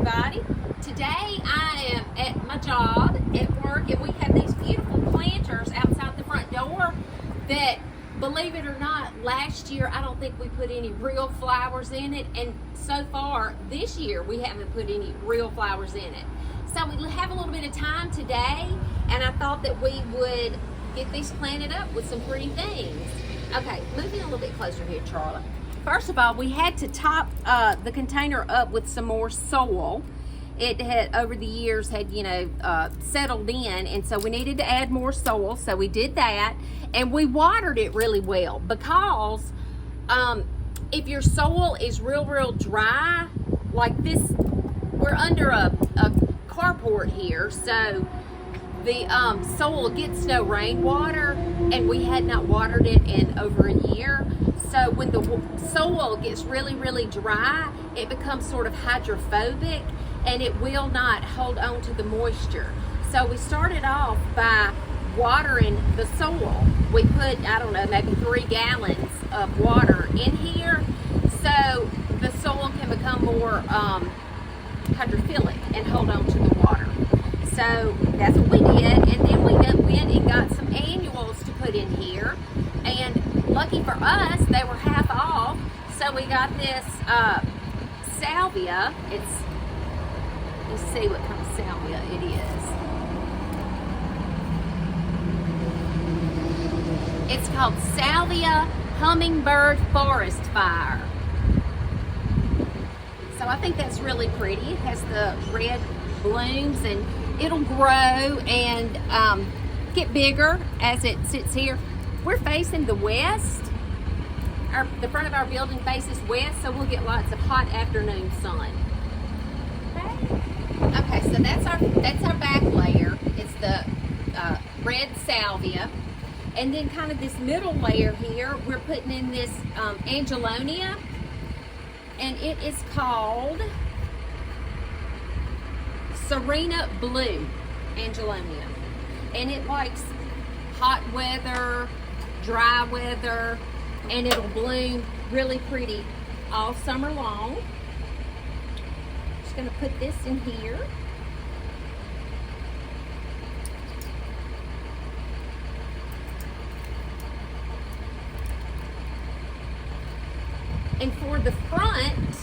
everybody. Today I am at my job at work, and we have these beautiful planters outside the front door that, believe it or not, last year I don't think we put any real flowers in it, and so far this year we haven't put any real flowers in it. So we have a little bit of time today, and I thought that we would get these planted up with some pretty things. Okay, moving a little bit closer here, Charlotte. First of all, we had to top the container up with some more soil. It had, over the years, had, settled in, and so we needed to add more soil, so we did that, and we watered it really well, because if your soil is real dry, like this, we're under a carport here, so the soil gets no rainwater, and we had not watered it in over a year. So when the soil gets really dry, it becomes sort of hydrophobic, and it will not hold on to the moisture. So we started off by watering the soil. We put, I don't know, maybe 3 gallons of water in here, so the soil can become more hydrophilic and hold on to the water. So that's what we did, and then we went and got some annuals to put in here, and lucky for us, they were half off, so we got this salvia. Let's see what kind of salvia it is. It's called Salvia Hummingbird Forest Fire. So I think that's really pretty. It has the red blooms, and it'll grow and get bigger as it sits here. We're facing the west. The front of our building faces west, so we'll get lots of hot afternoon sun. Okay, so that's our back layer. It's the red salvia, and then kind of this middle layer here, we're putting in this angelonia, and it is called Serena Blue Angelonia, and it likes hot weather, dry weather, and it'll bloom really pretty all summer long. Just going to put this in here. And for the front,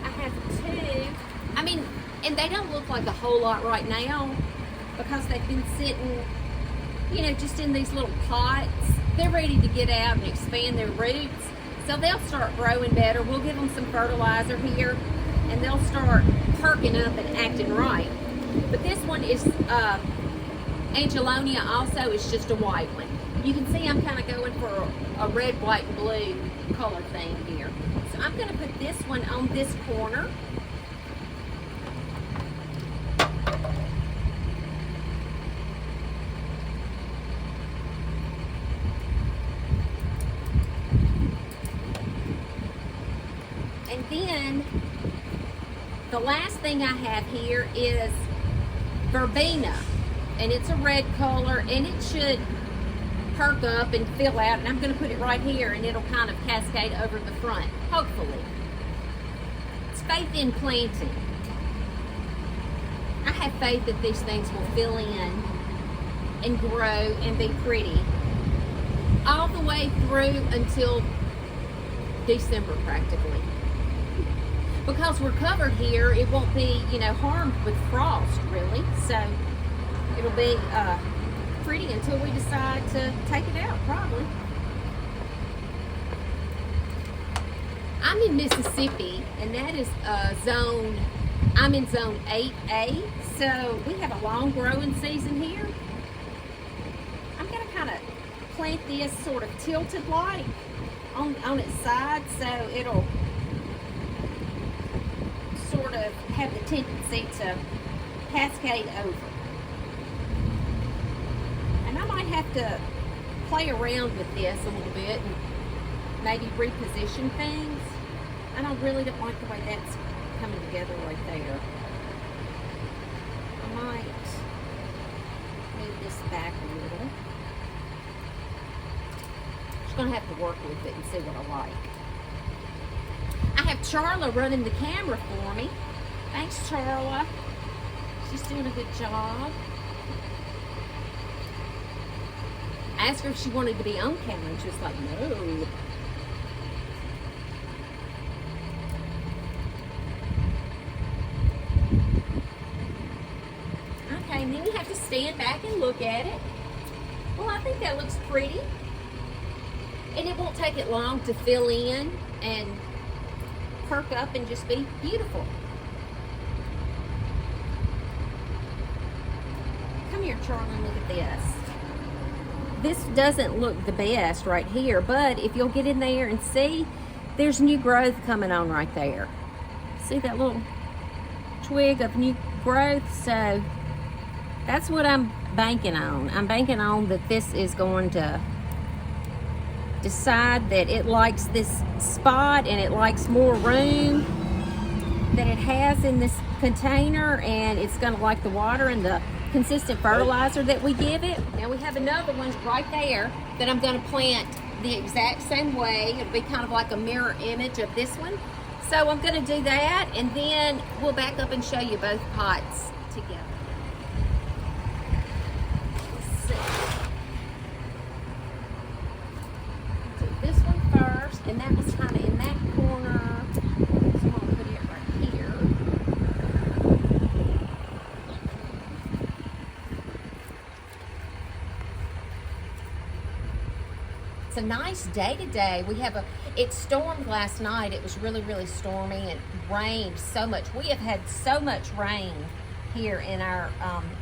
I have 2. I mean, and they don't look like a whole lot right now because they've been sitting, just in these little pots. They're ready to get out and expand their roots, so they'll start growing better. We'll give them some fertilizer here, and they'll start perking up and acting right. But this one is Angelonia also. It's just a white one. You can see I'm kind of going for a red, white, and blue color thing here. So I'm going to put this one on this corner. And then the last thing I have here is verbena, and it's a red color, and it should perk up and fill out, and I'm going to put it right here, and it'll kind of cascade over the front, hopefully. It's faith in planting. I have faith that these things will fill in and grow and be pretty all the way through until December practically. Because we're covered here, it won't be, harmed with frost, really. So it'll be pretty until we decide to take it out, probably. I'm in Mississippi, and that is I'm in zone 8A, so we have a long growing season here. I'm going to kind of plant this sort of tilted like on its side, so it'll sort of have the tendency to cascade over. And I might have to play around with this a little bit and maybe reposition things. I really don't like the way that's coming together right there. I might move this back a little. Just going to have to work with it and see what I like. I have have Charla running the camera for me. Thanks, Charla. She's doing a good job. I asked her if she wanted to be on camera, and she was like, no. Okay, and then you have to stand back and look at it. Well, I think that looks pretty. And it won't take it long to fill in and perk up and just be beautiful. Come here, Charlie, and look at this. This doesn't look the best right here, but if you'll get in there and see, there's new growth coming on right there. See that little twig of new growth? So that's what I'm banking on. I'm banking on that this is going to decide that it likes this spot and it likes more room that it has in this container, and it's going to like the water and the consistent fertilizer that we give it. Now we have another one right there that I'm going to plant the exact same way. It'll be kind of like a mirror image of this one. So I'm going to do that, and then we'll back up and show you both pots together. Let's see. Do this one first, and that was kind of in that corner. So I'm going to put it right here. It's a nice day today. It stormed last night. It was really, really stormy and rained so much. We have had so much rain here in our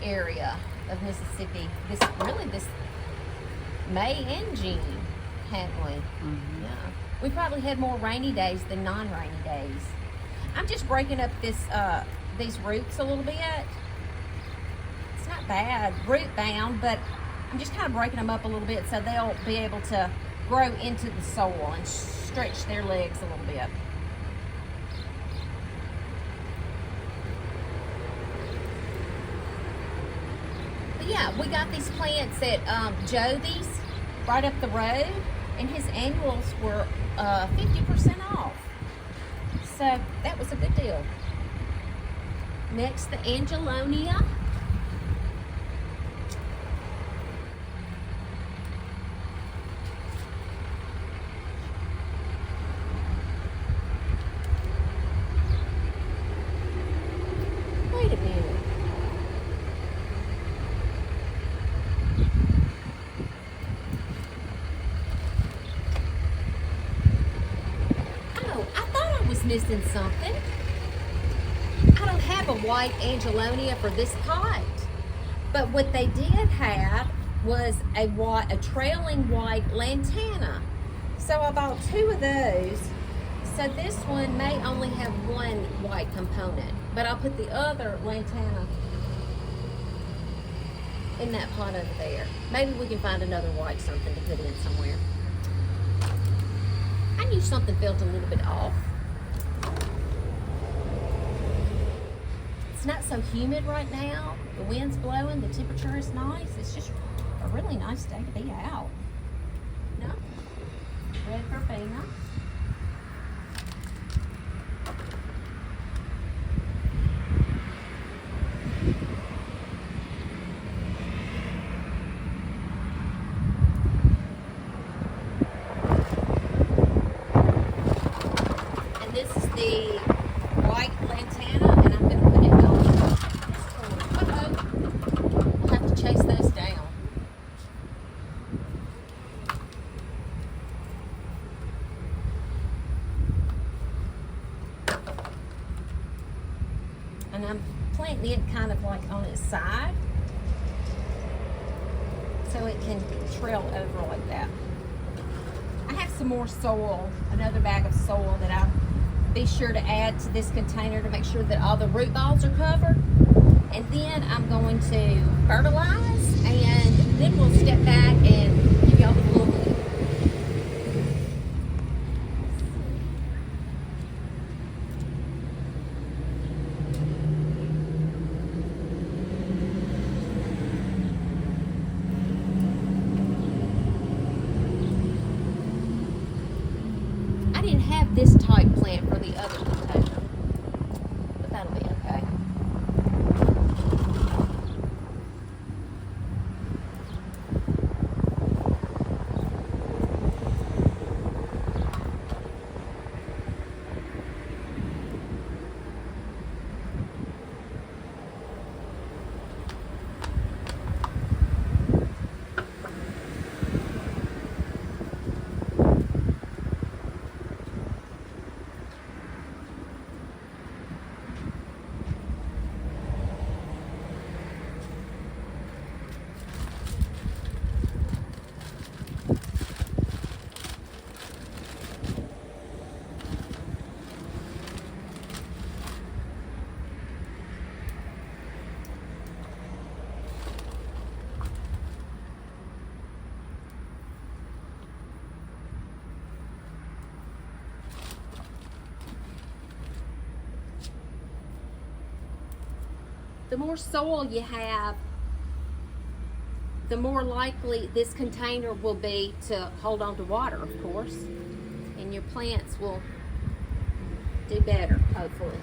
area of Mississippi. This May and June, haven't we? Mm-hmm. Yeah. We probably had more rainy days than non-rainy days. I'm just breaking up these roots a little bit. It's not bad, root bound, but I'm just kind of breaking them up a little bit so they'll be able to grow into the soil and stretch their legs a little bit. But yeah, we got these plants at Joby's right up the road, and his annuals were 50% off. So that was a good deal. Next, the Angelonia. Wait a minute. Oh, I thought I was missing something. I don't have a white Angelonia for this pot, but what they did have was a trailing white lantana. So I bought 2 of those. So this one may only have 1 white component, but I'll put the other lantana in that pot over there. Maybe we can find another white something to put in somewhere. I knew something felt a little bit off. It's not so humid right now. The wind's blowing, the temperature is nice. It's just a really nice day to be out. No? Red verbena. And this is the white lantana, and I'm going to put it on this corner. Uh-oh. We'll have to chase those down. And I'm planting it kind of like on its side, so it can trail over like that. I have some more soil, another bag of soil that I'll be sure to add to this container to make sure that all the root balls are covered. And then I'm going to fertilize, and then we'll step back and give y'all a look. I didn't have this type plant for the other the more soil you have, the more likely this container will be to hold on to water, of course, and your plants will do better, hopefully.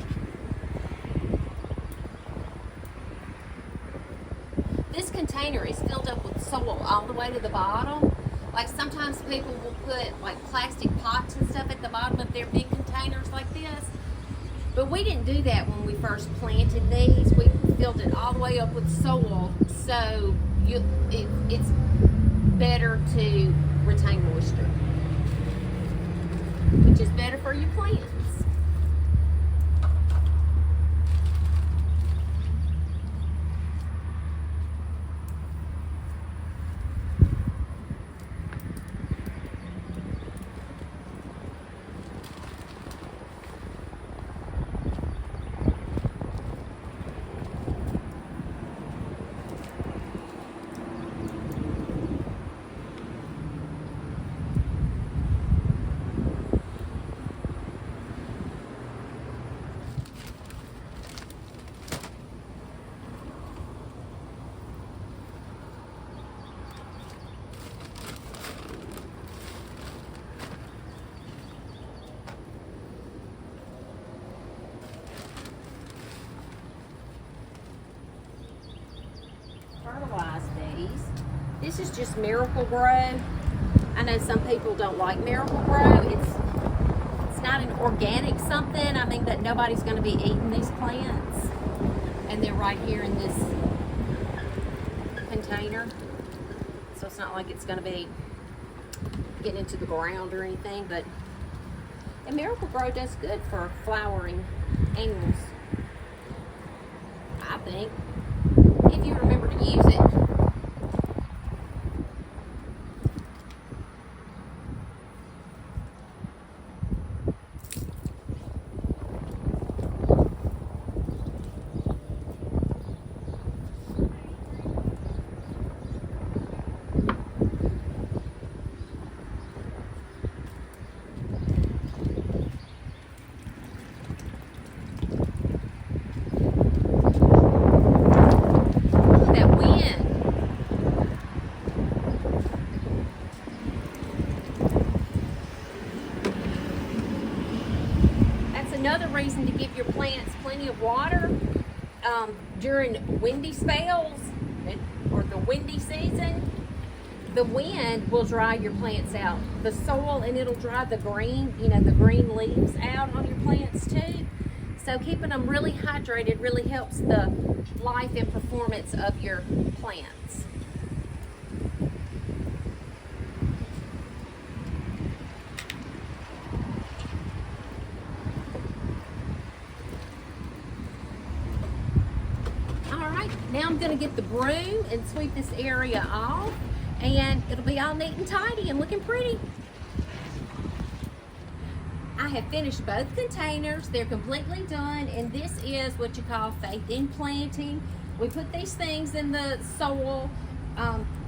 This container is filled up with soil all the way to the bottom. Like sometimes people will put like plastic pots and stuff at the bottom of their big containers like this. But we didn't do that when we first planted these. We filled it all the way up with soil, so it's better to retain moisture, which is better for your plants. Fertilize these. This is just Miracle Grow. I know some people don't like Miracle Grow. It's not an organic something. I mean that nobody's going to be eating these plants, and they're right here in this container, so it's not like it's going to be getting into the ground or anything. But and Miracle Grow does good for flowering annuals, I think, if you remember to use it. Another reason to give your plants plenty of water during windy spells or the windy season. The wind will dry your plants out. The soil, and it'll dry the green, the green leaves out on your plants too. So keeping them really hydrated really helps the life and performance of your plants. Now I'm going to get the broom and sweep this area off, and it'll be all neat and tidy and looking pretty. I have finished both containers. They're completely done, and this is what you call faith in planting. We put these things in the soil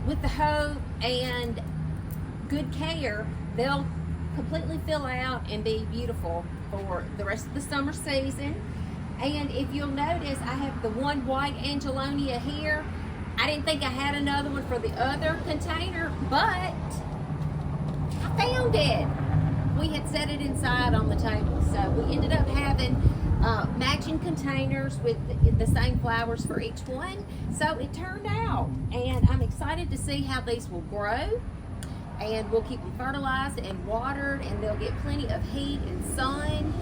with the hoe and good care. They'll completely fill out and be beautiful for the rest of the summer season. And if you'll notice, I have the one white Angelonia here. I didn't think I had another one for the other container, but I found it. We had set it inside on the table, so we ended up having matching containers with the same flowers for each one. So it turned out, and I'm excited to see how these will grow. And we'll keep them fertilized and watered, and they'll get plenty of heat and sun,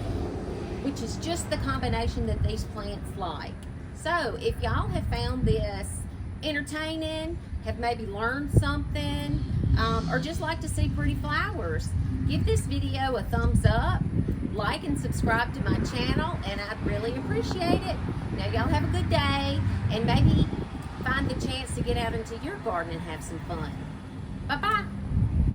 which is just the combination that these plants like. So if y'all have found this entertaining, have maybe learned something, or just like to see pretty flowers, give this video a thumbs up, like and subscribe to my channel, and I'd really appreciate it. Now y'all have a good day, and maybe find the chance to get out into your garden and have some fun. Bye-bye.